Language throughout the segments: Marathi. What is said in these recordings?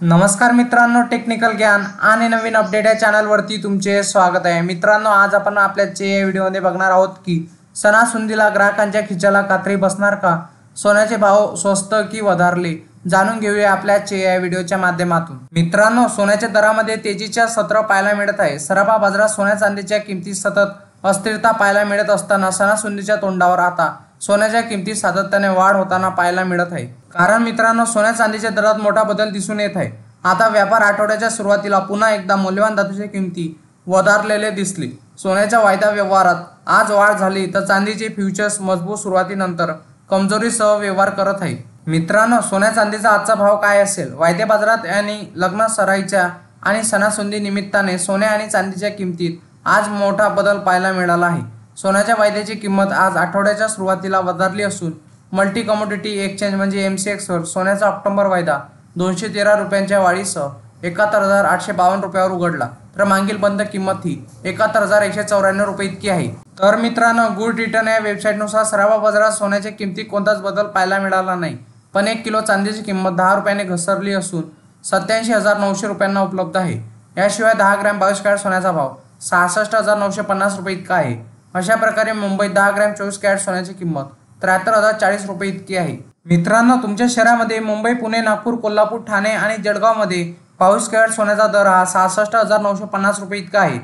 नमस्कार मित्रांनो, टेक्निकल ज्ञान आणि नवीन अपडेट या चॅनलवरती तुमचे स्वागत आहे। मित्रांनो, आज आपण आपल्याच्या व्हिडिओमध्ये बघणार आहोत की सणासुदीला ग्राहकांच्या खिशाला कात्री बसणार का? सोन्याचे भाव स्वस्त की वधारले? जाणून घेऊया आपल्याच्या या व्हिडिओच्या माध्यमातून। मित्रांनो, सोन्याच्या दरामध्ये तेजीच्या सत्र पाहायला मिळत आहे। सराफा बाजारात सोन्या चांदीच्या किमतीत सतत अस्थिरता पाहायला मिळत असताना सणासुदीच्या तोंडावर आता सोन्याच्या किमतीत सातत्याने वाढ होताना पाहायला मिळत आहे। कारण मित्रांनो, सोन्या चांदीच्या दरात मोठा बदल दिसून येत आहे। आता व्यापार आठवड्याच्या सुरुवातीला पुन्हा एकदा मौल्यवान धातूच्या किमती वधारलेले दिसले। सोन्याच्या वायदा व्यवहारात आज वाढ झाली तर चांदीचे फ्युचर्स मजबूत सुरुवातीनंतर कमजोरीसह व्यवहार करत आहे। मित्रांनो, सोन्या चांदीचा आजचा भाव काय असेल? वायदे बाजारात आणि लग्न सराईच्या आणि सणासुदी निमित्ताने सोन्या आणि चांदीच्या किमतीत आज मोठा बदल पाहायला मिळाला आहे। सोन्याच्या वायद्याची किंमत आज आठवड्याच्या सुरुवातीला वधारली असून मल्टी कमोडिटी एक्सचेंज म्हणजे MCX वर सोन्याचा ऑक्टोबर वायदा 213 रुपयांच्या वाढीसह 71,852 रुपयावर उघडला, तर मागील बंद किंमत ही 71,194 रुपये इतकी आहे। तर मित्रांनो, गुड रिटर्न या वेबसाईटनुसार सराफा बाजारात सोन्याच्या किमतीत कोणताच बदल पाहायला मिळाला नाही, पण 1 किलो चांदीची किंमत 10 रुपयाने घसरली असून 87,900 रुपयांना उपलब्ध आहे। याशिवाय 10 ग्रॅम 22 कॅरेट सोन्याचा भाव 66,950 रुपये इतका आहे। अशा प्रकारे मुंबईत 10 ग्रॅम 24 कॅरेट सोन्याची किंमत 73,040 रुपये इतकी आहे। मित्रांनो, तुमच्या शहरामध्ये मुंबई, पुणे, नागपूर, कोल्हापूर, ठाणे आणि जळगावमध्ये 22 कॅरेट सोन्याचा दर हा 66,950 रुपये इतका आहे।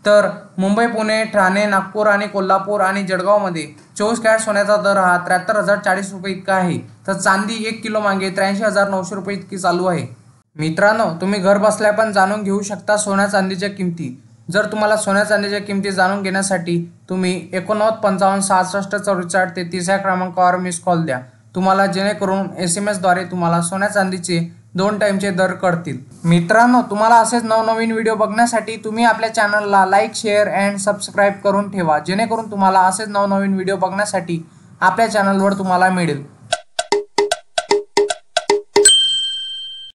तर मुंबई, पुणे, ठाणे, नागपूर आणि कोल्हापूर आणि जळगावमध्ये 24 कॅरेट सोन्याचा दर हा 73,040 रुपये इतका आहे। तर चांदी 1 किलो मागे 83,900 रुपये इतकी चालू आहे। मित्रांनो, तुम्ही घर बसल्या पण जाणून घेऊ शकता सोन्या चांदीच्या किमती। जर तुम्हाला सोन्या चांदीच्या किमती जाणून घेण्यासाठी तुम्ही 89 55 66 44 33 या क्रमांकावर मिस कॉल द्या, तुम्हाला जेणेकरून SMS द्वारे तुम्हाला सोन्या चांदीचे 2 टाईमचे दर कळतील। मित्रांनो, तुम्हाला असेच नवनवीन व्हिडिओ बघण्यासाठी तुम्ही आपल्या चॅनलला लाईक, शेअर अँड सबस्क्राईब करून ठेवा, जेणेकरून तुम्हाला असेच नवनवीन व्हिडिओ बघण्यासाठी आपल्या चॅनलवर तुम्हाला मिळेल।